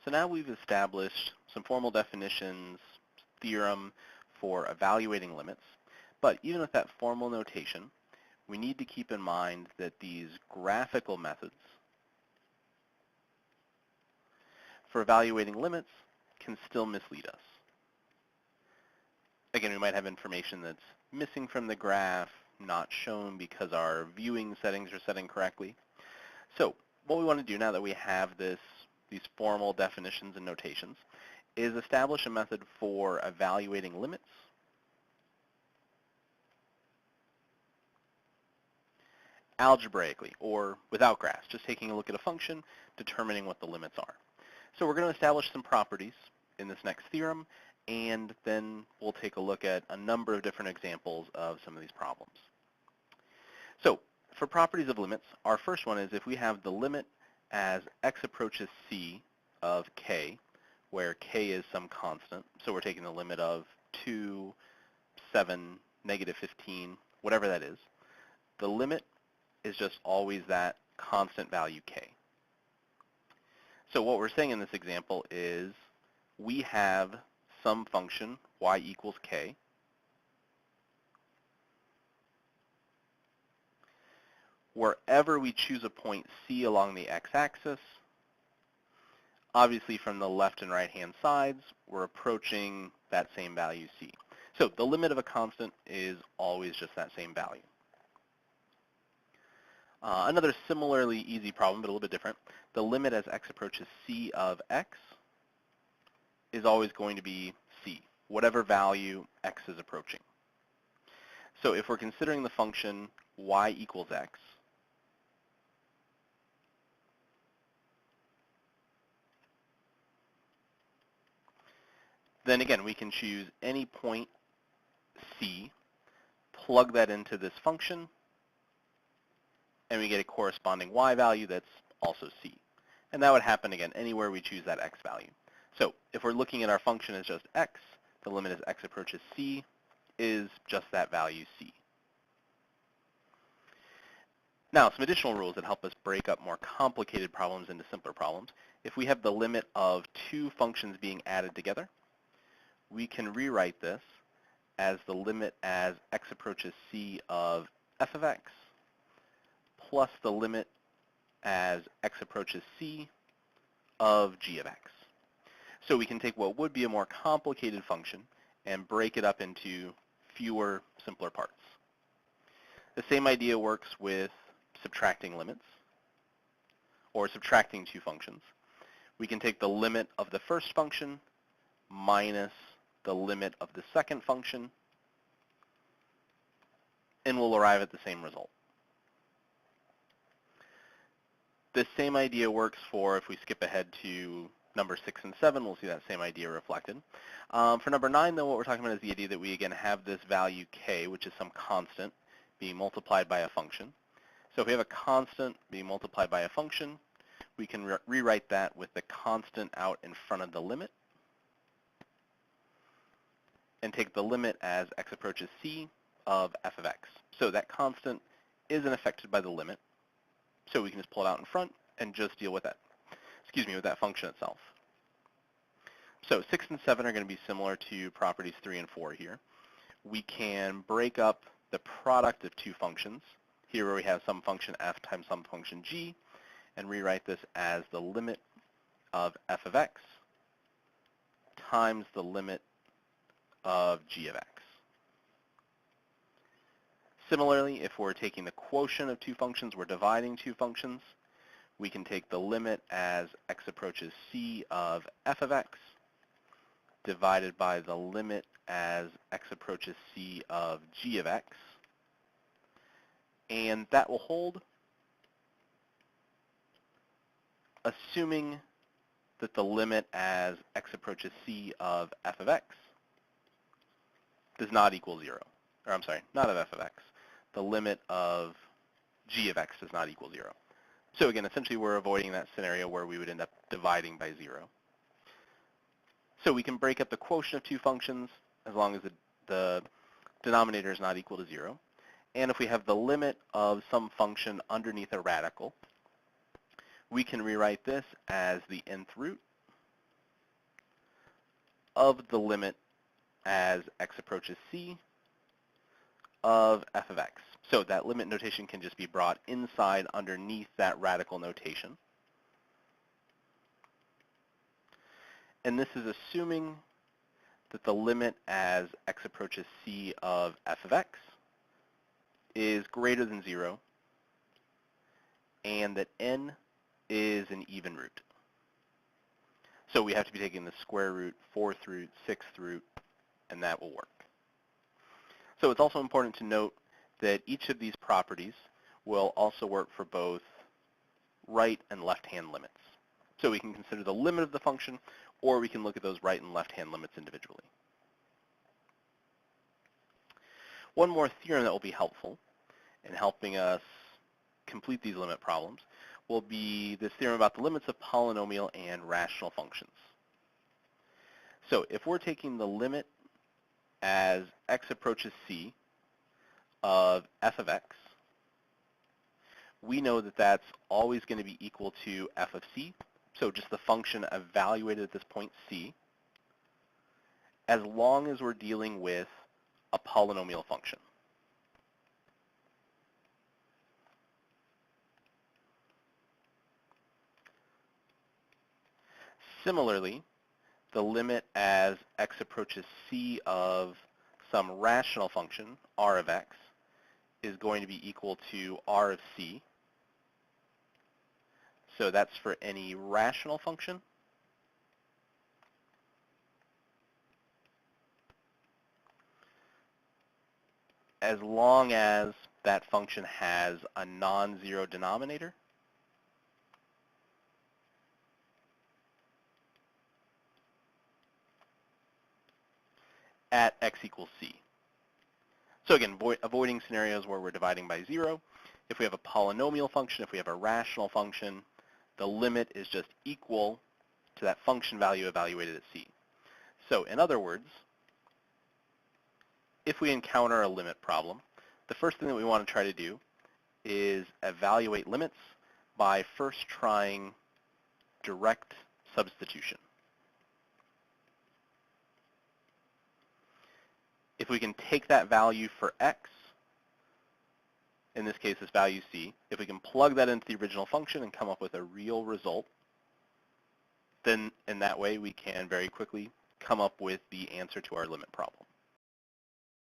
So now we've established some formal definitions, theorem for evaluating limits. But even with that formal notation, we need to keep in mind that these graphical methods for evaluating limits can still mislead us. Again, we might have information that's missing from the graph, not shown because our viewing settings are set incorrectly. So what we want to do now that we have these formal definitions and notations is establish a method for evaluating limits algebraically, or without graphs, just taking a look at a function, determining what the limits are. So we're going to establish some properties in this next theorem, and then we'll take a look at a number of different examples of some of these problems. So for properties of limits, our first one is if we have the limit as x approaches c of k, where k is some constant, so we're taking the limit of 2, 7, negative 15, whatever that is, the limit is just always that constant value k. So what we're saying in this example is we have some function y equals k, wherever we choose a point c along the x-axis. Obviously from the left and right-hand sides, we're approaching that same value c. So the limit of a constant is always just that same value. Another similarly easy problem, but a little bit different, the limit as x approaches c of x is always going to be c, whatever value x is approaching. So if we're considering the function y equals x, then again, we can choose any point c, plug that into this function, and we get a corresponding y value that's also c. And that would happen, again, anywhere we choose that x value. So if we're looking at our function as just x, the limit as x approaches c is just that value c. Now, some additional rules that help us break up more complicated problems into simpler problems. If we have the limit of two functions being added together, we can rewrite this as the limit as x approaches c of f of x plus the limit as x approaches c of g of x. So we can take what would be a more complicated function and break it up into fewer, simpler parts. The same idea works with subtracting limits, or subtracting two functions. We can take the limit of the first function minus the limit of the second function, and we'll arrive at the same result. The same idea works for, if we skip ahead to number 6 and 7, we'll see that same idea reflected. For number 9, though, what we're talking about is the idea that we, again, have this value k, which is some constant, being multiplied by a function. So if we have a constant being multiplied by a function, we can rewrite that with the constant out in front of the limit, and take the limit as x approaches c of f of x. So that constant isn't affected by the limit, so we can just pull it out in front and just deal with that, with that function itself. So 6 and 7 are going to be similar to properties 3 and 4 here. We can break up the product of two functions, here where we have some function f times some function g, and rewrite this as the limit of f of x times the limit of g of x. Similarly, if we're taking the quotient of two functions, we're dividing two functions, we can take the limit as x approaches c of f of x divided by the limit as x approaches c of g of x, and that will hold, assuming that the limit as x approaches c of f of x does not equal 0. Or I'm sorry, not of f of x. The limit of g of x does not equal 0. So again, essentially we're avoiding that scenario where we would end up dividing by 0. So we can break up the quotient of two functions as long as the denominator is not equal to 0. And if we have the limit of some function underneath a radical, we can rewrite this as the nth root of the limit as x approaches c of f of x. So that limit notation can just be brought inside underneath that radical notation. And this is assuming that the limit as x approaches c of f of x is greater than 0 and that n is an even root. So we have to be taking the square root, 4th root, 6th root, and that will work. So it's also important to note that each of these properties will also work for both right and left-hand limits. So we can consider the limit of the function, or we can look at those right and left-hand limits individually. One more theorem that will be helpful in helping us complete these limit problems will be this theorem about the limits of polynomial and rational functions. So if we're taking the limit as x approaches c of f of x, we know that that's always going to be equal to f of c, so just the function evaluated at this point c, as long as we're dealing with a polynomial function. Similarly, the limit as x approaches c of some rational function, r of x, is going to be equal to r of c. So that's for any rational function. As long as that function has a non-zero denominator. At x equals c. So again, avoiding scenarios where we're dividing by 0. If we have a polynomial function, if we have a rational function, the limit is just equal to that function value evaluated at c. So in other words, if we encounter a limit problem, the first thing that we want to try to do is evaluate limits by first trying direct substitution. If we can take that value for x, in this case this value c, if we can plug that into the original function and come up with a real result, then in that way we can very quickly come up with the answer to our limit problem.